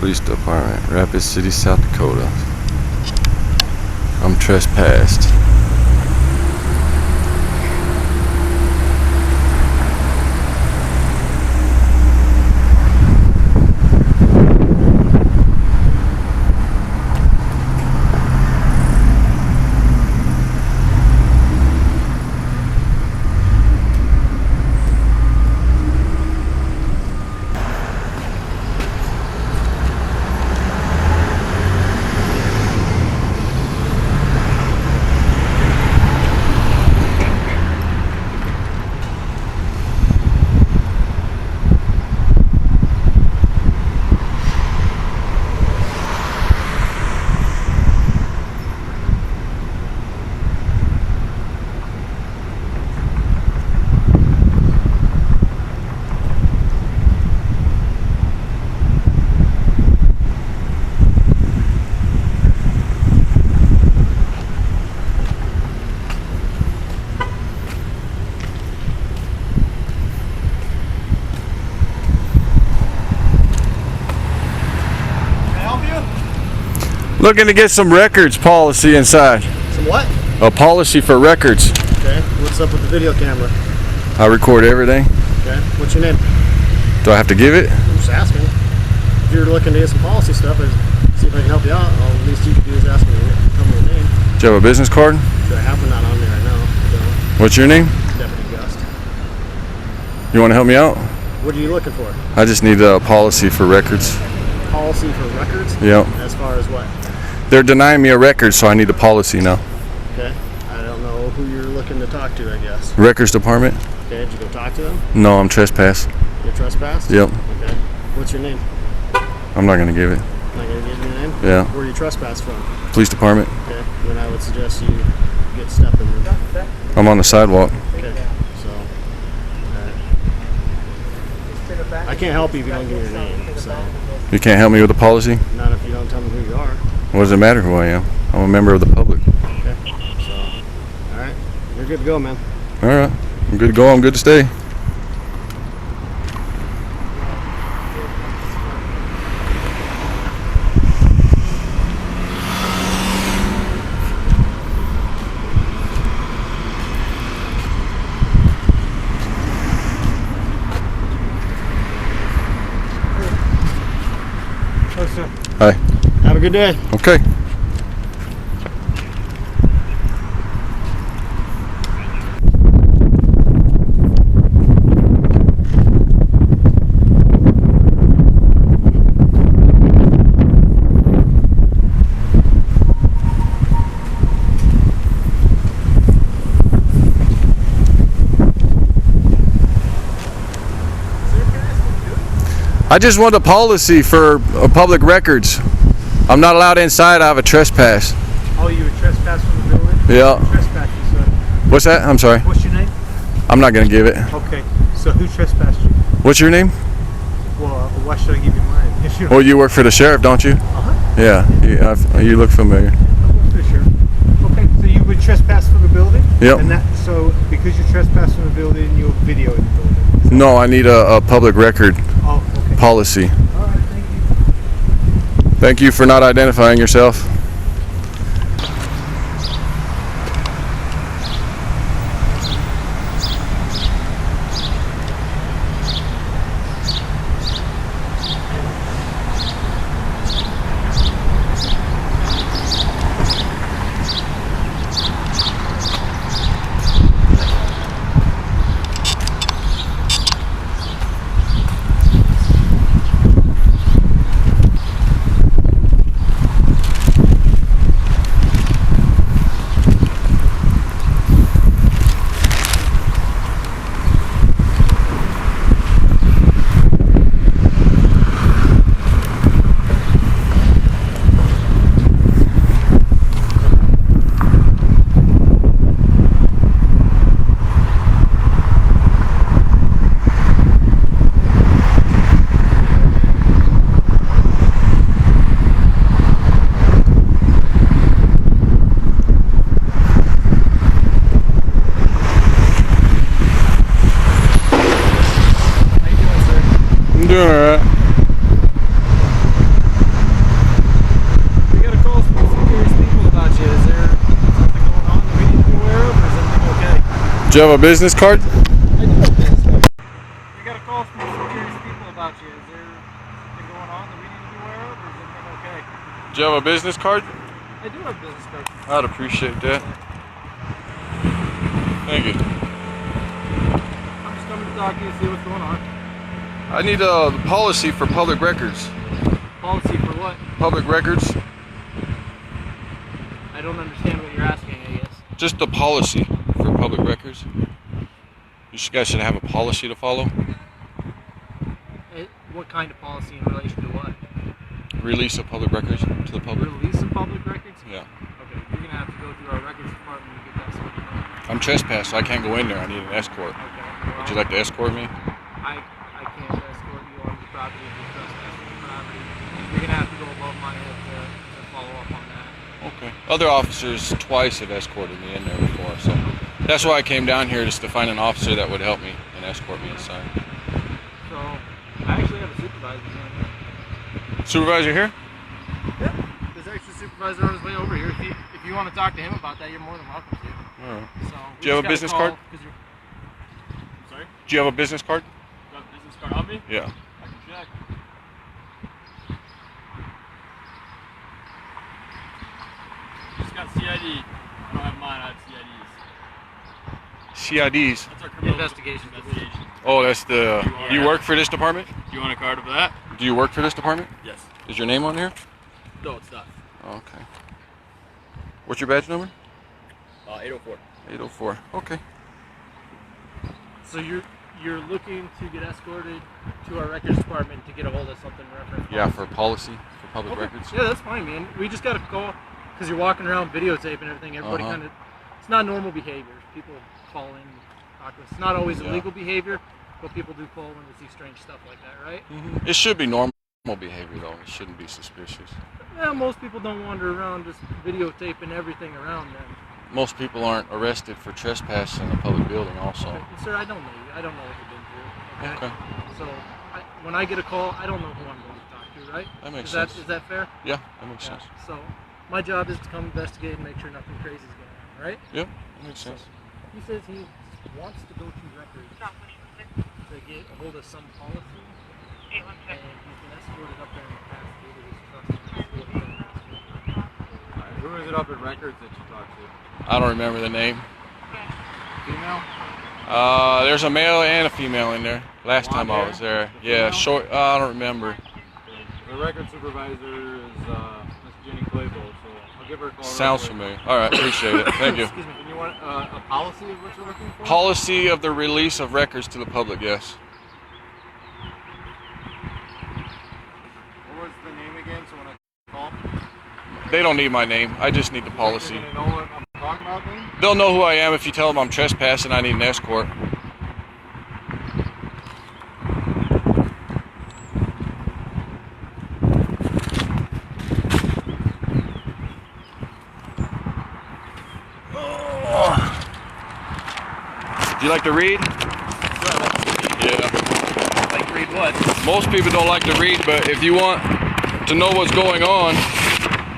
Police Department, Rapid City, South Dakota. I'm trespassed. Looking to get some records policy inside. Some what? A policy for records. Okay. What's up with the video camera? I record everything. Okay. What's your name? Do I have to give it? I'm just asking. If you're looking to get some policy stuff, I'd see if I can help you out. All the least you can do is ask me to tell me your name. Do you have a business card? Do I have one? Not on me right now. I don't. What's your name? Deputy Gust. You want to help me out? What are you looking for? I just need a policy for records. Policy for records? Yep. As far as what? They're denying me a record, so I need a policy now. Okay. I don't know who you're looking to talk to, I guess. Records department? Okay. Did you go talk to them? No, I'm trespassed. You're trespassed? Yep. Okay. What's your name? I'm not going to give it. Not going to give you your name? Yeah. Where are you trespassed from? Police department. Okay. Then I would suggest you get stepping. I'm on the sidewalk. Okay. So, I can't help you if you don't give me your name. So, You can't help me with the policy? not if you don't tell me who you are. What does it matter who I am? I'm a member of the public. Okay. So, all right. You're good to go, man. All right. I'm good to go. I'm good to stay. Hi. Have a good day. Okay. I just want a policy for public records. I'm not allowed inside. I have a trespass. Oh, you were trespassed from the building? Yeah. Who trespassed you, sir? What's that? I'm sorry. What's your name? I'm not going to give it. Okay. So who trespassed you? What's your name? Well, why should I give you mine? If you Well, you work for the sheriff, don't you? Uh-huh. Yeah. You look familiar. I work for the sheriff. Okay. So you were trespassed from the building? Yep. And so because you trespassed from the building, you'll video in the building? No, I need a public record Oh, okay. policy. All right. Thank you. Thank you for not identifying yourself. I'm doing all right. Do you have a business card? I do have business card. We got a call from some curious people about you. Is there something going on that we need to be aware of, or is everything okay? Do you have a business card? I do have a business card. I'd appreciate that. Thank you. I'm just coming to talk to you and see what's going on. I need a policy for public records. Policy for what? Public records? I don't understand what you're asking, I guess. Just the policy for public records. You guys should have a policy to follow. What kind of policy in relation to what? Release of public records to the public. Release of public records? Yeah. Okay, you're going to have to go through our records department to get that sorted out. I'm trespassed, so I can't go in there. I need an escort. Okay. Well, Would you like to escort me? I can't escort you on the property if you're trespassing the property. You're going to have to go above my head to follow up on that. Okay. Other officers twice have escorted me in there before, so that's why I came down here, just to find an officer that would help me and escort me inside. So, I actually have a supervisor down here. Supervisor here? Yeah. There's actually a supervisor on his way over here. If you want to talk to him about that, you're more than welcome to. All right. So, Do you have a business card? Sorry? Do you have a business card? Got a business card on me? Yeah. I can check. Just got CID. I don't have mine, I have CIDs. CIDs? That's our criminal Investigation. Oh, that's the... You work for this department? Do you want a card of that? Do you work for this department? Yes. Is your name on here? No, it's not. Oh, okay. What's your badge number? 804. 804. Okay. So you're looking to get escorted to our records department to get a hold of something reference. Yeah, for policy, for public Okay. records. Yeah, that's fine, man. We just got a call because you're walking around videotaping everything. Everybody Uh-huh. kind of, it's not normal behavior. People call in, talk to us. It's not always Yeah. illegal behavior, but people do call when they see strange stuff like that, right? It should be normal behavior, though. It shouldn't be suspicious. Yeah, most people don't wander around just videotaping everything around them. Most people aren't arrested for trespassing in a public building, also. Okay. Sir, I don't know you. I don't know what you've been through. Okay. Okay. So when I get a call, I don't know who I'm going to talk to, right? That makes Is sense. Is that fair? Yeah, that makes Yeah. sense. So my job is to come investigate and make sure nothing crazy is going on, right? Yep, that makes sense. He says he wants to go to records to get a hold of some policy, and he's been escorted up there in the past due to his trust. Who is it up at records that you talked to? I don't remember the name. Female? There's a male and a female in there. Last time I Blonde was hair? there. Yeah, short. I don't remember. The record supervisor is Miss Jenny Claybo, so I'll give her a call. Sounds real quick. familiar. All right, appreciate it. Thank you. Excuse me. And you want a policy of what you're looking for? Policy of the release of records to the public, yes. What was the name again, so when I call? They don't need my name. I just need the policy. You're gonna know what I'm talking about then? They'll know who I am if you tell them I'm trespassing. I need an escort. Do you like to read? Yeah. Like read what? Most people don't like to read, but if you want to know what's going on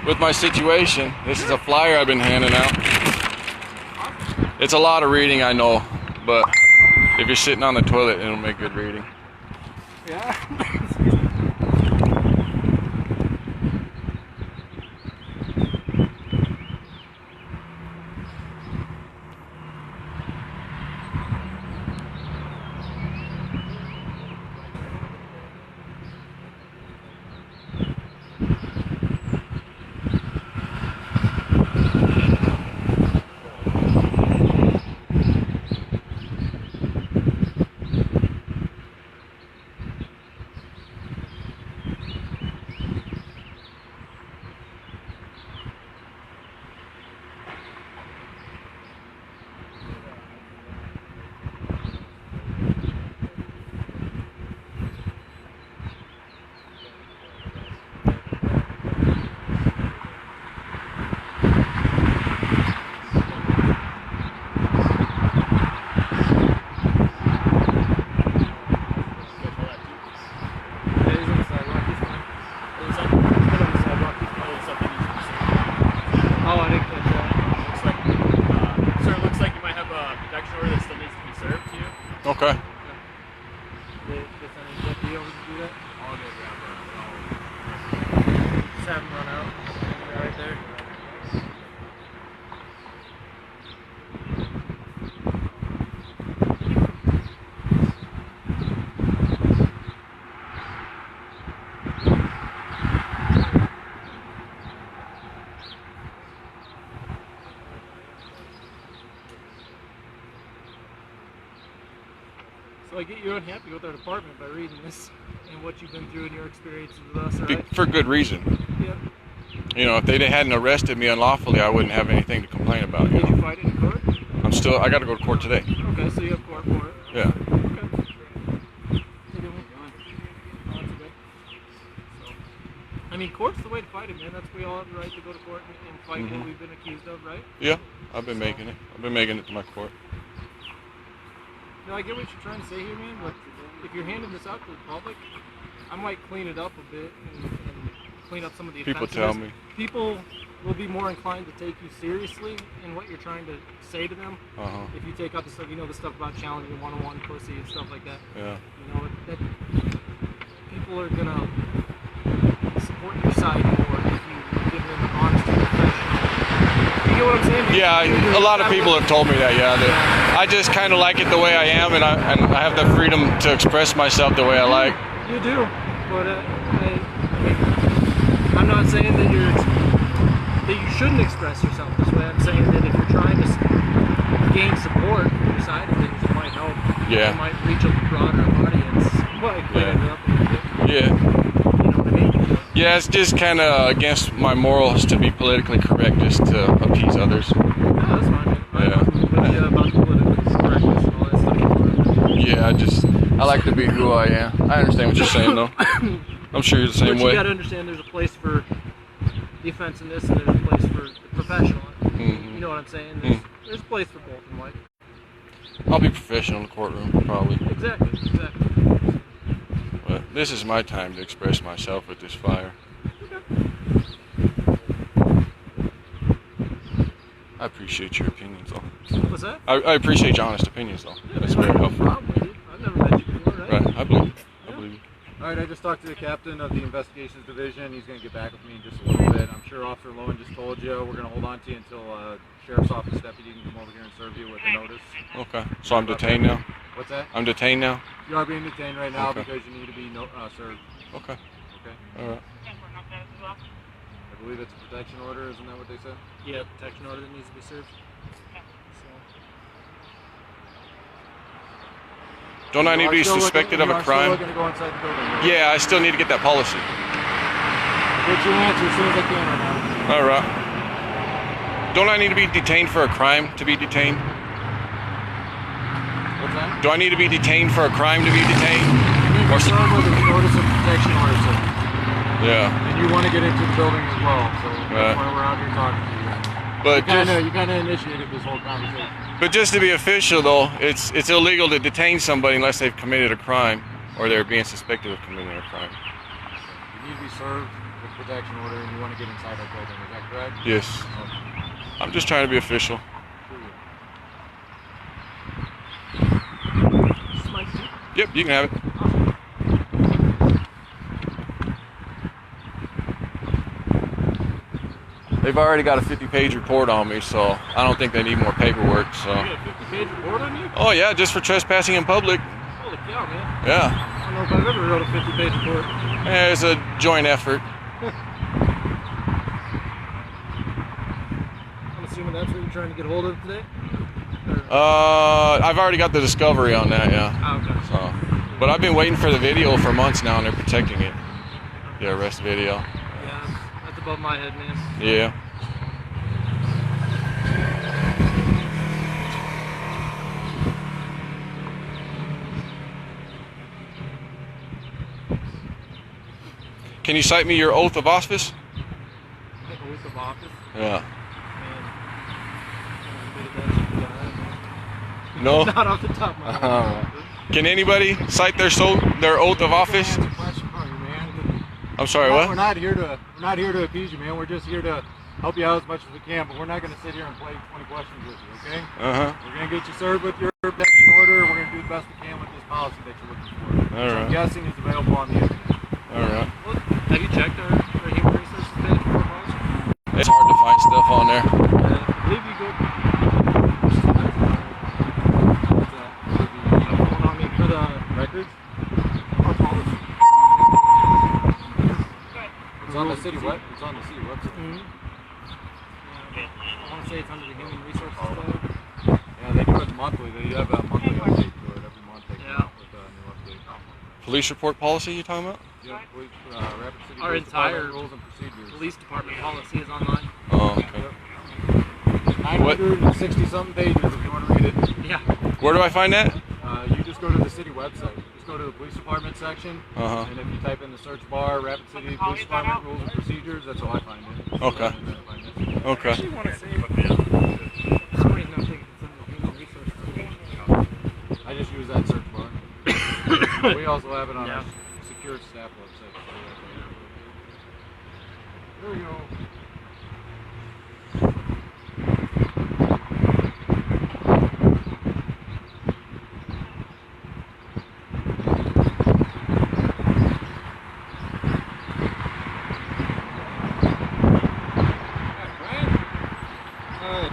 with my situation, this is a flyer I've been handing out. It's a lot of reading, I know, but if you're sitting on the toilet, it'll make good reading. Yeah. be able to do that? All day, yeah, Just have them run out. Right there. So I get you unhappy with our department by reading this and what you've been through in your experiences with us, right? For good reason. Yeah. You know, if they hadn't arrested me unlawfully, I wouldn't have anything to complain about. You Did you know, fight it in court? I got to go to court today. Okay, so you have court for it. Yeah. Okay. How you doing? Oh, that's good. So, I mean, court's the way to fight it, man. That's we all have the right to go to court and fight what we've been accused of, right? Yeah. I've been making it. I've been making it to my court. No, I get what you're trying to say here, man, but if you're handing this out to the public, I might clean it up a bit and clean up some of the People offensiveness. tell me. People will be more inclined to take you seriously in what you're trying to say to them if you take out the stuff, the stuff about challenging one-on-one pussy and stuff like that. Yeah. That people are gonna support your side more if you give them an honest and professional. You get what I'm saying? Yeah, a lot of people have told me that. Yeah, that I just kind of like it the way I am, and I have the freedom to express myself the way I like. You do, but I'm not saying that you shouldn't express yourself this way. I'm saying that if you're trying to gain support for your side of things, it might help. Yeah. It might reach a broader audience. Well, clean it up a little bit. Yeah. You know what I mean? Yeah, it's just kind of against my morals to be politically correct just to appease others. No, that's fine, man. Yeah. With you about the political correctness and all that stuff. Yeah, I like to be who I am. I understand what you're saying, though. I'm sure you're the same But you way. gotta understand there's a place for the offensiveness and there's a place for the professional. You know what I'm saying? There's a place for both in life. I'll be professional in the courtroom, probably. Exactly. But this is my time to express myself with this flyer. I appreciate your opinions, though. What's that? I appreciate your honest opinions, though. Yeah, That's man, very no helpful. problem, dude. I've never met you before, right? Right, I believe you. All right, I just talked to the captain of the investigations division. He's going to get back with me in just a little bit. I'm sure Officer Lowen just told you we're going to hold on to you until Sheriff's Office deputy can come over here and serve you with a notice. Okay, so I'm detained now? What's that? I'm detained now? You are being detained right now Okay. because you need to be served. Okay, Okay. alright. I believe it's a protection order, isn't that what they said? Yeah, protection order that needs to be served. Don't I need to be suspected of a crime? Still looking to go inside the building. Yeah, I still need to get that policy. Get your answer as soon as I can right now. Alright. Don't I need to be detained for a crime to be detained? What's that? Do I need to be detained for a crime to be detained? You need to serve with a notice of protection order, sir. Yeah. And you want to get into the building as well, so Right. that's why we're out here talking to you. But You kind of initiated this whole conversation. But just to be official, though, it's illegal to detain somebody unless they've committed a crime or they're being suspected of committing a crime. You need to be served with protection order, and you want to get inside our building. Is that correct? Yes. Okay. I'm just trying to be official. This is my seat. Yep, you can have it. They've already got a 50-page report on me, so I don't think they need more paperwork. So. You got a 50-page report on you? Oh yeah, just for trespassing in public. Holy cow, man. Yeah. I don't know if I've ever wrote a 50-page report. Yeah, it's a joint effort. I'm assuming that's what you're trying to get hold of today? I've already got the discovery on that, yeah. Oh, okay. So, but I've been waiting for the video for months now, and they're protecting it. The arrest video. Yeah, that's above my head, man. Yeah. Can you cite me your oath of office? Oath of office? Yeah. Man. No? Not off the top of my head. Can anybody cite their oath of office? That's a question for you, man. I'm sorry, We're what? not here to appease you, man. We're just here to help you out as much as we can, but we're not going to sit here and play 20 questions with you, okay? Uh-huh. We're going to get you served with your protection order. We're going to do the best we can with this policy that you're looking for. So I'm right. guessing it's available on the internet. All right. Well, have you checked our human resources page for our policy? It's hard to find stuff on there. I believe you go. Going on me for the Records? our policy. It's on the city web. It's on the city website. Mm-hmm. I want to say it's under the human resources tab. Yeah, they do it monthly. They have a monthly update to it every month. They come Yeah. out with a new update. Police report policy you talking about? Yeah, Rapid City Our Police entire Department rules and procedures. Police department policy is online. Oh, okay. 960 something pages if you want to read it. Yeah. Where do I find that? You just go to the city website. Just go to the police department section, Uh-huh. and if you type in the search bar, Rapid City Police Department rules and procedures, that's how I find it. Okay. Okay. I actually want to say, for some reason I'm thinking it's under the human resources page. I just use that search bar. We also have it on Yeah. our secure staff website. There we go.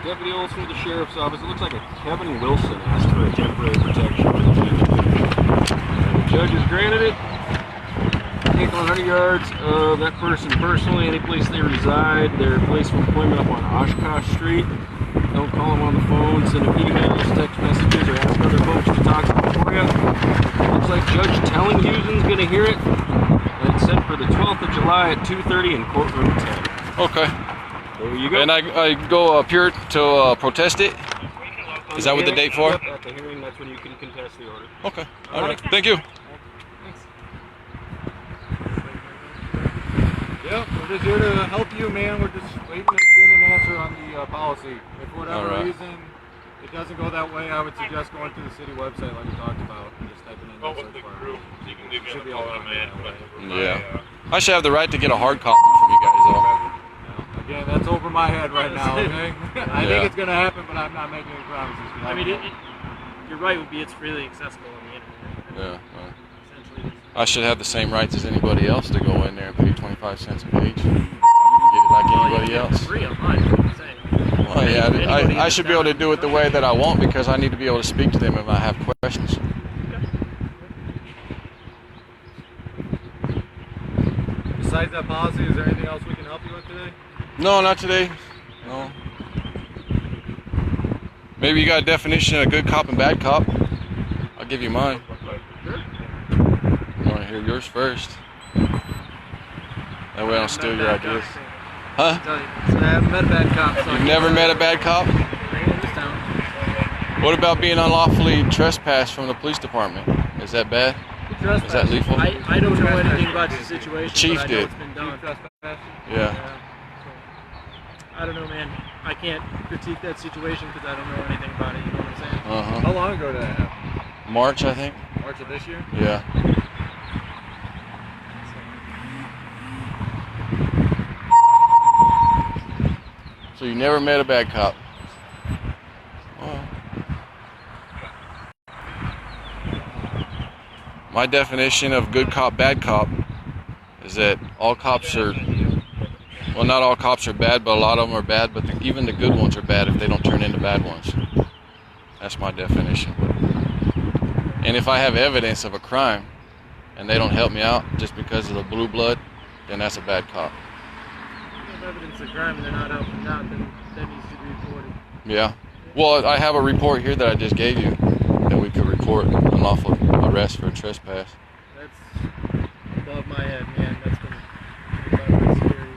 Deputy Olson with the Sheriff's Office. It looks like a Kevin Wilson asked for a temporary protection. The judge has granted it. Take 100 yards of that person personally, any place they reside. Their place of employment up on Oshkosh Street. Don't call them on the phone. Send them emails, text messages, or ask other folks to talk to them for you. Looks like Judge Tellinghusen's going to hear it. And it's set for the 12th of July at 2:30 in courtroom 10. Okay. There you go. And I go up here to protest it? Is that what the date for? Yep, at the hearing, that's when you can contest the order. Okay. All right. Thank you. Yep, we're just here to help you, man. We're just waiting to get an answer on the policy. If for whatever All right. reason it doesn't go that way, I would suggest going to the city website like we talked about and just typing in the search bar. It should be all right that way. Yeah. I should have the right to get a hard copy from you guys, though. Again, that's over my head right now, okay? I Yeah. think it's going to happen, but I'm not making any promises. I mean, you're right, would be it's freely accessible on the internet. Yeah. Well, Essentially. I should have the same rights as anybody else to go in there and pay 25 cents a page. Get it like anybody else. Free online, is what I'm saying. Well, yeah, Anybody I should be able to do it the way that I want because I need to be able to speak to them if I have questions. Besides that policy, is there anything else we can help you with today? No, not today. No. Maybe you got a definition of good cop and bad cop. I'll give you mine. Sure. You want to hear yours first? That way I don't steal your ideas. Huh? So I haven't met a bad cop. So You've never met a bad cop? in this town. What about being unlawfully trespassed from the police department? Is that bad? Is that lethal? I don't know anything about the situation. Chief but I know did. It's been done. Yeah. So, I don't know, man. I can't critique that situation because I don't know anything about it. You know what I'm saying? Uh-huh. How long ago did that happen? March, I think. March of this year? Yeah. So you never met a bad cop? Well, my definition of good cop, bad cop is that all cops are, well, not all cops are bad, but a lot of them are bad, but even the good ones are bad if they don't turn into bad ones. That's my definition. And if I have evidence of a crime and they don't help me out just because of the blue blood, then that's a bad cop. If evidence of crime and they're not helping out, then that needs to be reported. Yeah. Well, I have a report here that I just gave you that we could report unlawful arrest for trespass. That's above my head, man. That's been pretty scary.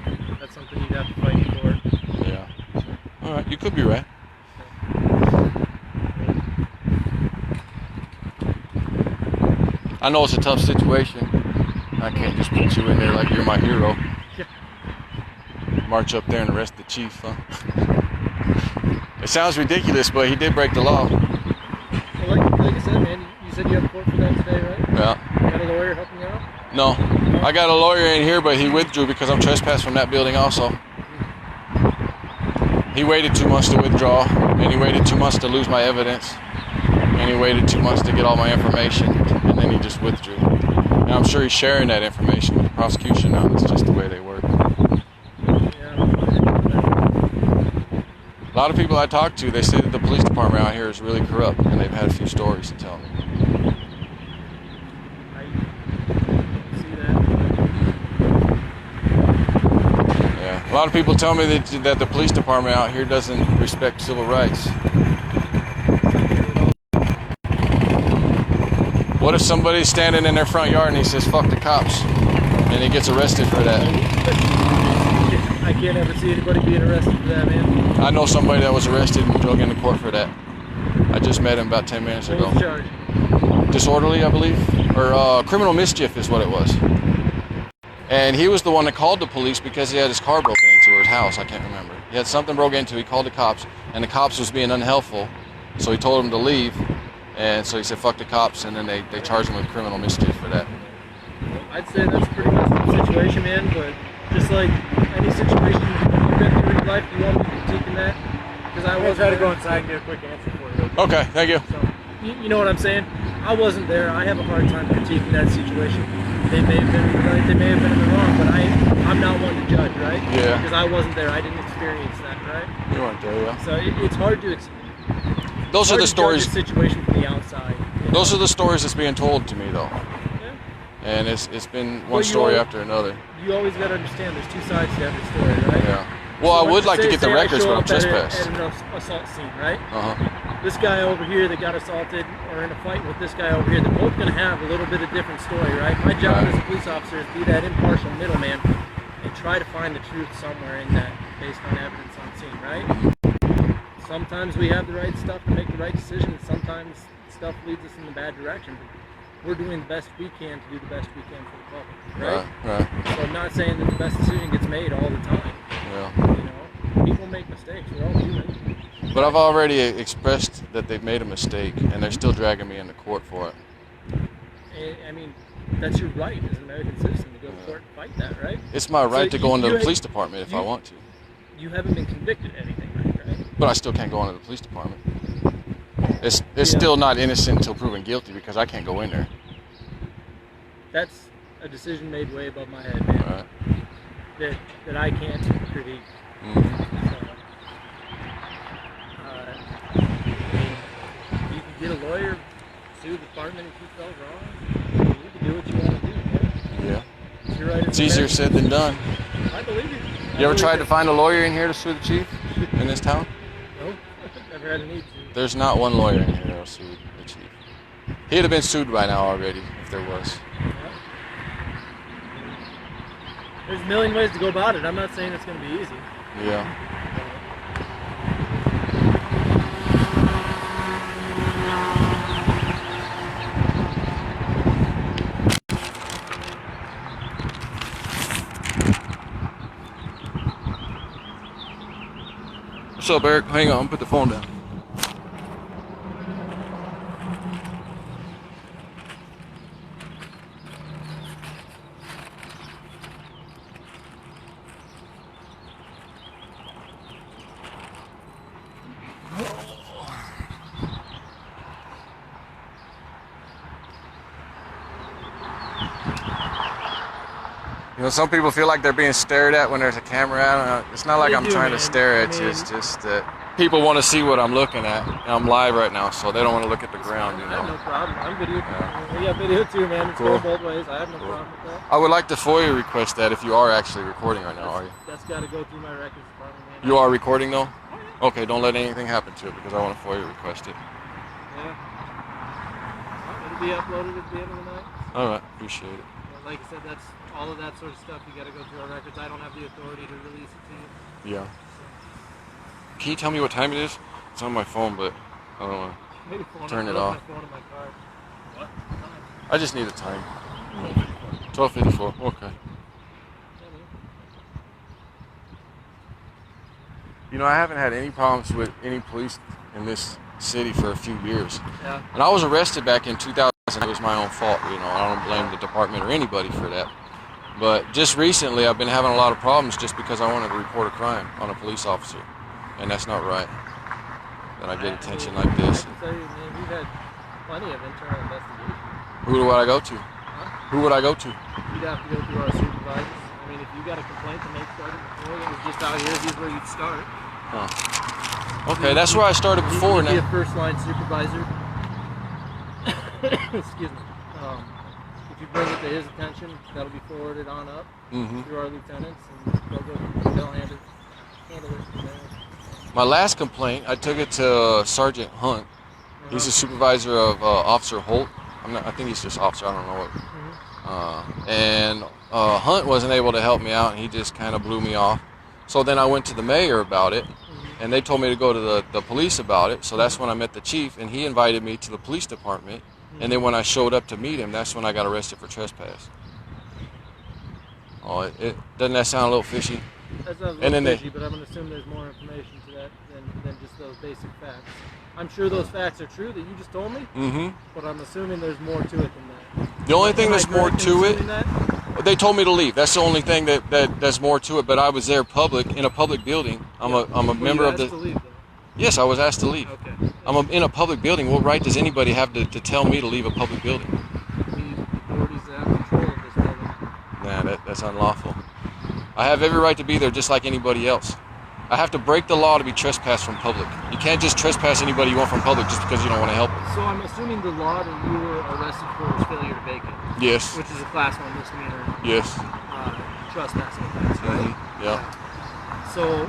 So that's something you'd have to fight for. Yeah. All right. You could be right. I know it's a tough situation. I can't just put you in there like you're my hero. Yeah. March up there and arrest the chief, huh? It sounds ridiculous, but he did break the law. Well, like I said, man, you said you have court for that today, right? Yeah. You got a lawyer helping you out? No. I got a lawyer in here, but he withdrew because I'm trespassed from that building also. He waited 2 months to withdraw, and he waited 2 months to lose my evidence, and he waited 2 months to get all my information, and then he just withdrew. And I'm sure he's sharing that information with the prosecution now. That's just the way they work. A lot of people I talk to, they say that the police department out here is really corrupt, and they've had a few stories to tell me. I see that. Yeah, a lot of people tell me that the police department out here doesn't respect civil rights. What if somebody's standing in their front yard and he says, "Fuck the cops," and he gets arrested for that? I can't ever see anybody being arrested for that, man. I know somebody that was arrested and drug into court for that. I just met him about 10 minutes ago. What was the charge? Disorderly, I believe, or criminal mischief is what it was. And he was the one that called the police because he had his car broken into, or his house, I can't remember. He had something broken into, he called the cops, and the cops was being unhelpful, so he told him to leave, and so he said, "Fuck the cops," and then they charged him with criminal mischief for that. I'd say that's pretty much the situation, man, but just like any situation you've been through in life, you want me critiquing that? Because I was try to go inside and get a quick answer for you. Okay, thank you. So, you know what I'm saying? I wasn't there. I have a hard time critiquing that situation. They may have been in the right, they may have been in the wrong, but I'm not one to judge, right? Yeah. Because I wasn't there. I didn't experience that, right? You weren't there, yeah. So it's hard to Those are the stories. Judge a situation from the outside. Those are the stories that's being told to me, though. Yeah. And it's been one Well, story after another. You always got to understand there's two sides to every story, right? Yeah. Well, So I would like to say- get the say I records, show but I'm up at trespassed. an assault scene, right? Uh-huh. This guy over here that got assaulted, or in a fight with this guy over here, they're both going to have a little bit of different story, right? My job Right. as a police officer is to be that impartial middleman and try to find the truth somewhere in that based on evidence on scene, right? Sometimes we have the right stuff to make the right decision, sometimes stuff leads us in the bad direction, but we're doing the best we can to do the best we can for the public, right? Right. So I'm not saying that the best decision gets made all the time. Yeah. You know, people make mistakes, we're all human. But I've already expressed that they've made a mistake, and they're still dragging me into court for it. I mean, that's your right as an American citizen to go to court and fight that, right? It's my right to go into you the had- police department if I want to. You haven't been convicted of anything, right? But I still can't go into the police department. It's Yeah. still not innocent until proven guilty because I can't go in there. That's a decision made way above my head, man. Right. That I can't critique. Mm-hmm. So, you can get a lawyer, sue the department if you felt wrong. You can do what you want to do, man. Yeah. It's your right. It's easier said than done. I believe you. You ever tried to find a lawyer in here to sue the chief in this town? No, never had a need to. There's not one lawyer in here that'll sue the chief. He'd have been sued by now already if there was. There's a million ways to go about it. I'm not saying it's going to be easy. Yeah. What's up, Eric? Hang on, put the phone down. You know, some people feel like they're being stared at when there's a camera out. It's not like They I'm do, trying man. to stare at I you. mean- It's just that people want to see what I'm looking at. And I'm live right now, so they don't want to look at the ground, you I have know. no problem. I'm video. Yeah. We got video too, man. It's Cool. going both ways. I have no problem with that. I would like to FOIA request that if you are actually recording right now, are you? That's got to go through my records department, man. You are recording though? Okay, don't let anything happen to it because I want to FOIA request it. Yeah. Well, it'll be uploaded at the end of the night. Alright, appreciate it. But like I said, that's all of that sort of stuff. You got to go through our records. I don't have the authority to release it to you. Yeah. Can you tell me what time it is? It's on my phone, but I don't know. Maybe phone. Turn I it left off. My phone in my car. What? I just need a time. 12:54. Okay. You know, I haven't had any problems with any police in this city for a few years. Yeah. And I was arrested back in 2000. It was my own fault, you know. I don't blame the department or anybody for that. But just recently, I've been having a lot of problems just because I wanted to report a crime on a police officer. And that's not right. That I get attention like this. I can tell you, man, we've had plenty of internal investigations. Who do I go to? Huh? Who would I go to? You'd have to go through our supervisors. I mean, if you got a complaint to make Sergeant before that was just out here, here's where you'd start. Huh. Okay, that's where I started before. He'd be a Now. first line supervisor. Excuse me. If you bring it to his attention, that'll be forwarded on up through our lieutenants, and they'll handle it from there. My last complaint, I took it to Sergeant Hunt. He's a supervisor of Officer Holt. I think he's just officer. I don't know what. And Hunt wasn't able to help me out, and he just kind of blew me off. So then I went to the mayor about it, and they told me to go to the police about it. So that's when I met the chief, and he invited me to the police department. And then when I showed up to meet him, that's when I got arrested for trespass. Oh, doesn't that sound a little fishy? That sounds a little fishy, but I'm going to assume there's more information to that than just those basic facts. I'm sure those facts are true that you just told me, but I'm assuming there's more to it than that. The only thing that's more to it, that? they told me to leave. That's the only thing that's more to it. But I was there in a public building. I'm a member of the. To leave, though. Yes, I was asked to leave. Okay. I'm in a public building. What right does anybody have to tell me to leave a public building? The authorities that have control of this building. Nah, that's unlawful. I have every right to be there just like anybody else. I have to break the law to be trespassed from public. You can't just trespass anybody you want from public just because you don't want to help them. So I'm assuming the law that you were arrested for was failure to vacate. Yes. Which is a class 1 misdemeanor. Yes. Trespassing offense, right? Yeah. So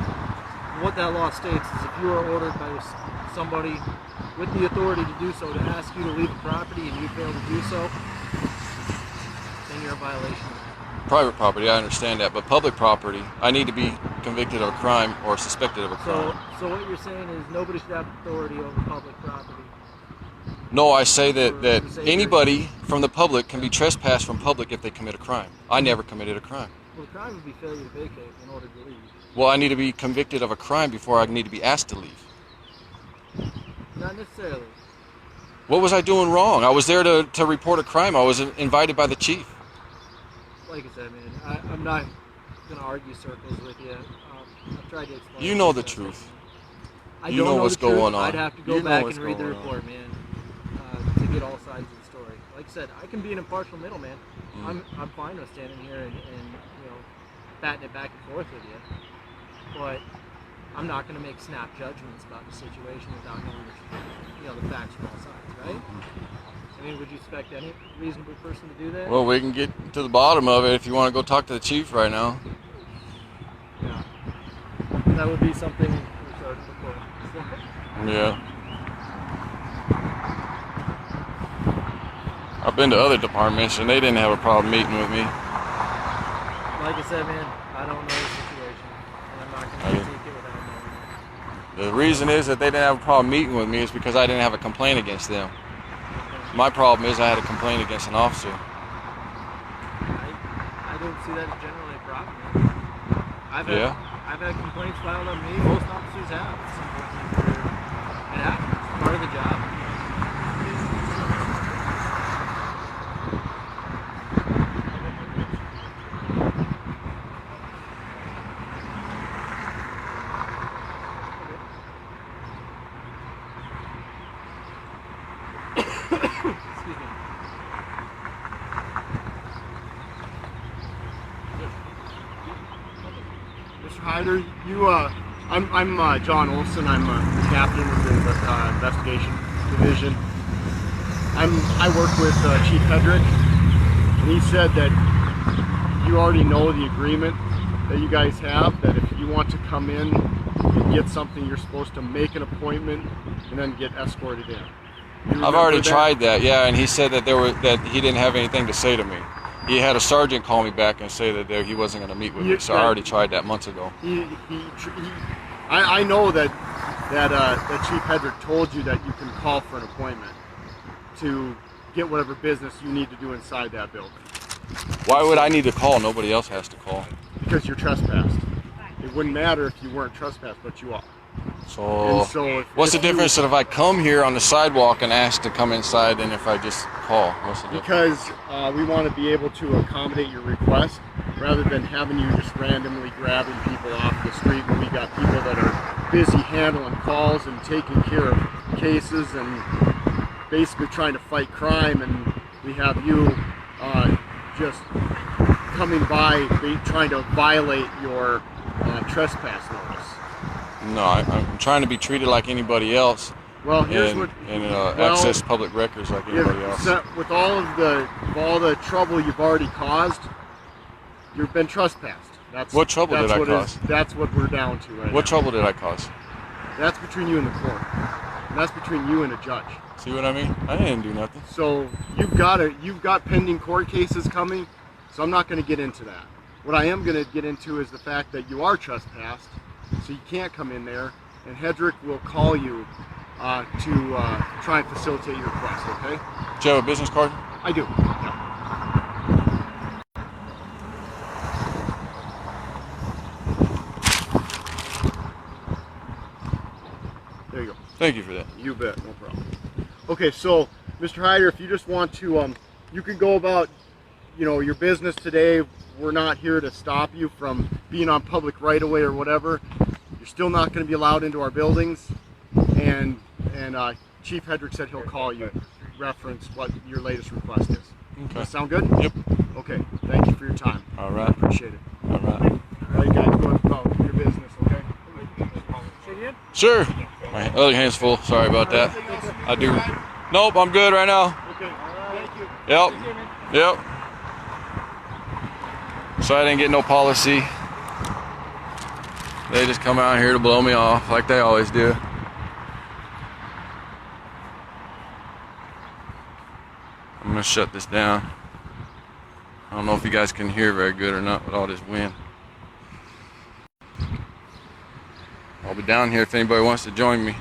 what that law states is if you are ordered by somebody with the authority to do so to ask you to leave a property and you fail to do so, then you're in violation of that. Private property, I understand that, but public property, I need to be convicted of a crime or suspected of a crime. So what you're saying is nobody should have authority over public property. No, I say that anybody from the public can be trespassed from public if they commit a crime. I never committed a crime. Well, the crime would be failure to vacate in order to leave. Well, I need to be convicted of a crime before I need to be asked to leave. Not necessarily. What was I doing wrong? I was there to report a crime. I was invited by the chief. Like I said, man, I'm not going to argue circles with you. I've tried to explain. You know the truth. I You don't know what's the truth. going on. I'd have to go You know back what's and read the going on. report, man, to get all sides of the story. Like I said, I can be an impartial middleman. I'm fine with standing here and batting it back and forth with you. But I'm not going to make snap judgments about the situation without knowing the facts from all sides, right? I mean, would you expect any reasonable person to do that? Well, we can get to the bottom of it if you want to go talk to the chief right now. Yeah. That would be something we started before. Yeah. I've been to other departments and they didn't have a problem meeting with me. Like I said, man, I don't know the situation, and I'm not going to critique it without knowing it. The reason is that they didn't have a problem meeting with me is because I didn't have a complaint against them. My problem is I had a complaint against an officer. I don't see that as generally a problem. I've had complaints filed on me. Most officers have at some point in their career. It happens. It's part of the job. Excuse me. Mr. Hyder, I'm John Olson. I'm a captain of the investigation division. I work with Chief Hedrick, and he said that you already know the agreement that you guys have, that if you want to come in and get something, you're supposed to make an appointment and then get escorted in. I've already tried that, yeah, and he said that he didn't have anything to say to me. He had a sergeant call me back and say that he wasn't going to meet with me, so I already tried that months ago. I know that Chief Hedrick told you that you can call for an appointment to get whatever business you need to do inside that building. Why would I need to call? Nobody else has to call. Because you're trespassed. It wouldn't matter if you weren't trespassed, but you are. So what's the difference if I come here on the sidewalk and ask to come inside and if I just call? What's the difference? Because we want to be able to accommodate your request rather than having you just randomly grabbing people off the street when we got people that are busy handling calls and taking care of cases and basically trying to fight crime, and We have you just coming by, trying to violate your trespass notice. No, I'm trying to be treated like anybody else. Well, here's and access public records like anybody else. With all the trouble you've already caused, you've been trespassed. What trouble did I cause? That's what we're down to right now. What trouble did I cause? That's between you and the court. And that's between you and a judge. See what I mean? I didn't do nothing. So you've got pending court cases coming, so I'm not going to get into that. What I am going to get into is the fact that you are trespassed, so you can't come in there, and Hedrick will call you to try and facilitate your request, okay? Do you have a business card? I do, yeah. There you go. Thank you for that. You bet, no problem. Okay, so Mr. Hyder, if you just want to, you can go about, your business today. We're not here to stop you from being on public right-of-way or whatever. You're still not going to be allowed into our buildings, and Chief Hedrick said he'll call you, reference what your latest request is. Okay. Does that sound good? Yep. Okay, thank you for your time. All right. Appreciate it. All right. All right, guys, go about your business, okay? Sure. My other hand's full. Sorry about that. I do. Nope, I'm good right now. Okay, thank you. Yep. Yep. So I didn't get no policy. They just come out here to blow me off like they always do. I'm gonna shut this down. I don't know if you guys can hear very good or not with all this wind. I'll be down here if anybody wants to join me.